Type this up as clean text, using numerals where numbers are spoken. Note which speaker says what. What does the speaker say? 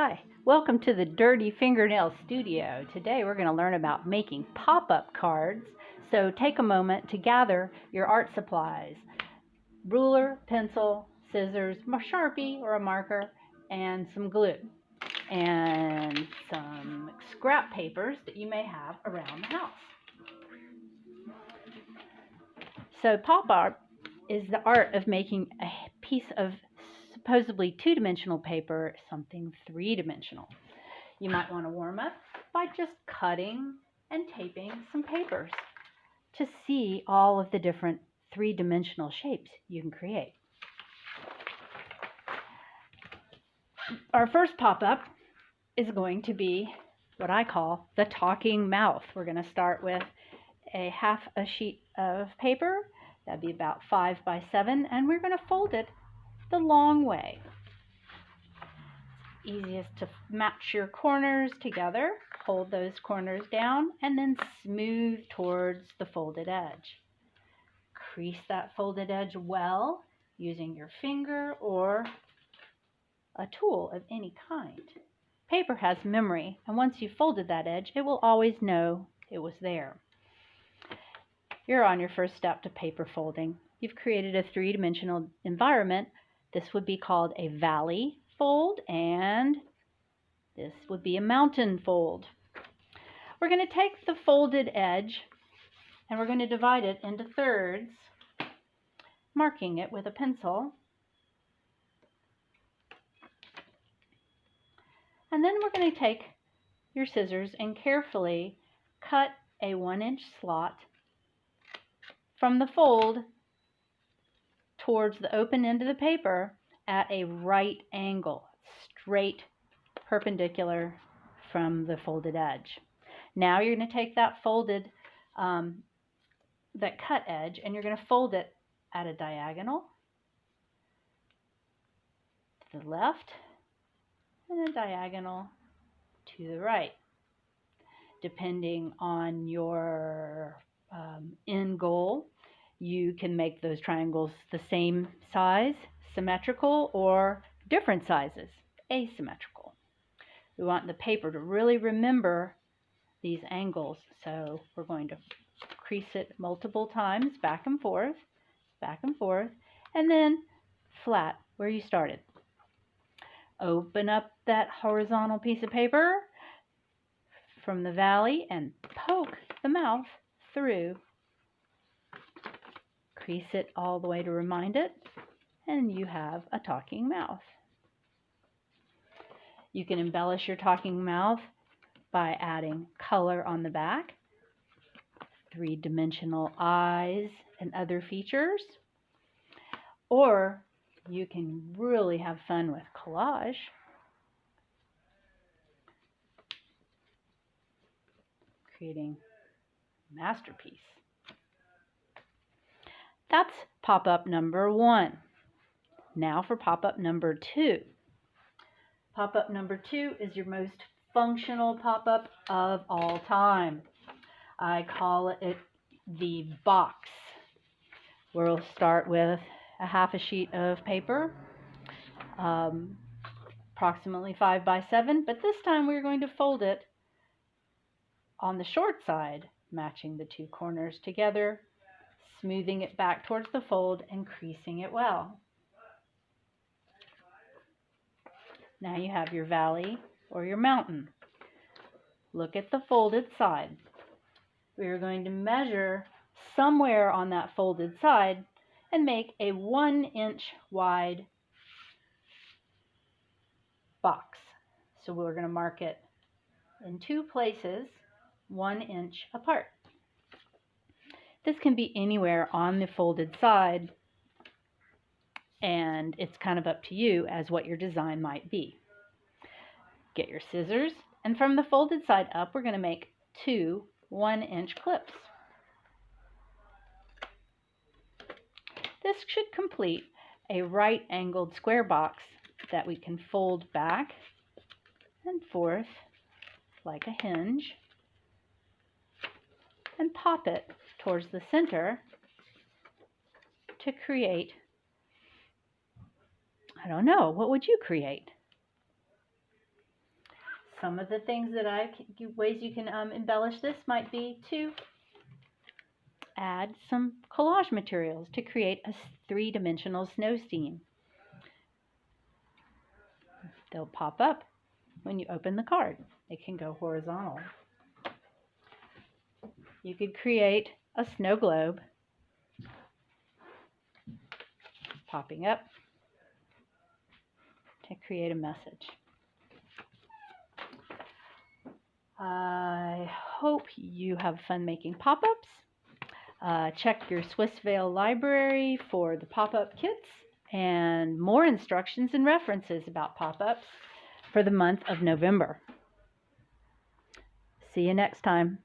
Speaker 1: Hi, welcome to the Dirty Fingernail Studio. Today we're going to learn about making pop-up cards. So take a moment to gather your art supplies. Ruler, pencil, scissors, a Sharpie or a marker, and some glue. And some scrap papers that you may have around the house. So pop-art is the art of making a piece of supposedly two-dimensional paper something three-dimensional. You might want to warm up by just cutting and taping some papers to see all of the different three-dimensional shapes you can create. Our first pop-up is going to be what I call the talking mouth. We're going to start with a half a sheet of paper. That'd be about 5 by 7, and we're going to fold it the long way. Easiest to match your corners together. Hold those corners down and then smooth towards the folded edge. Crease that folded edge well using your finger or a tool of any kind. Paper has memory, and once you've folded that edge, it will always know it was there. You're on your first step to paper folding. You've created a three-dimensional environment. This would be called a valley fold, and this would be a mountain fold. We're going to take the folded edge and we're going to divide it into thirds, marking it with a pencil. And then we're going to take your scissors and carefully cut a 1-inch slot from the fold towards the open end of the paper at a right angle, straight perpendicular from the folded edge. Now you're going to take that folded, that cut edge, and you're going to fold it at a diagonal to the left and a diagonal to the right. Depending on your end goal, you can make those triangles the same size, symmetrical, or different sizes, asymmetrical. We want the paper to really remember these angles, so we're going to crease it multiple times, back and forth, and then flat where you started. Open up that horizontal piece of paper from the valley and poke the mouth through. Crease it all the way to remind it, and you have a talking mouth. You can embellish your talking mouth by adding color on the back, three-dimensional eyes, and other features. Or you can really have fun with collage. Creating a masterpiece. That's pop-up number 1. Now for pop-up number 2. Pop-up number 2 is your most functional pop-up of all time. I call it the box. We'll start with a half a sheet of paper, approximately 5 by 7, but this time we're going to fold it on the short side, matching the two corners together, smoothing it back towards the fold and creasing it well. Now you have your valley or your mountain. Look at the folded side. We are going to measure somewhere on that folded side and make a 1-inch wide box. So we're going to mark it in 2 places, 1 inch apart. This can be anywhere on the folded side, and it's kind of up to you as what your design might be. Get your scissors, and from the folded side up, we're going to make 2 1-inch clips. This should complete a right-angled square box that we can fold back and forth like a hinge and pop it towards the center to create, I don't know, what would you create? some of the things that ways you can embellish this might be to add some collage materials to create a three-dimensional snow scene. They'll pop up when you open the card. It can go horizontal. You could create a snow globe popping up to create a message. I hope you have fun making pop-ups. Check your Swissvale Library for the pop-up kits and more instructions and references about pop-ups for the month of November. See you next time.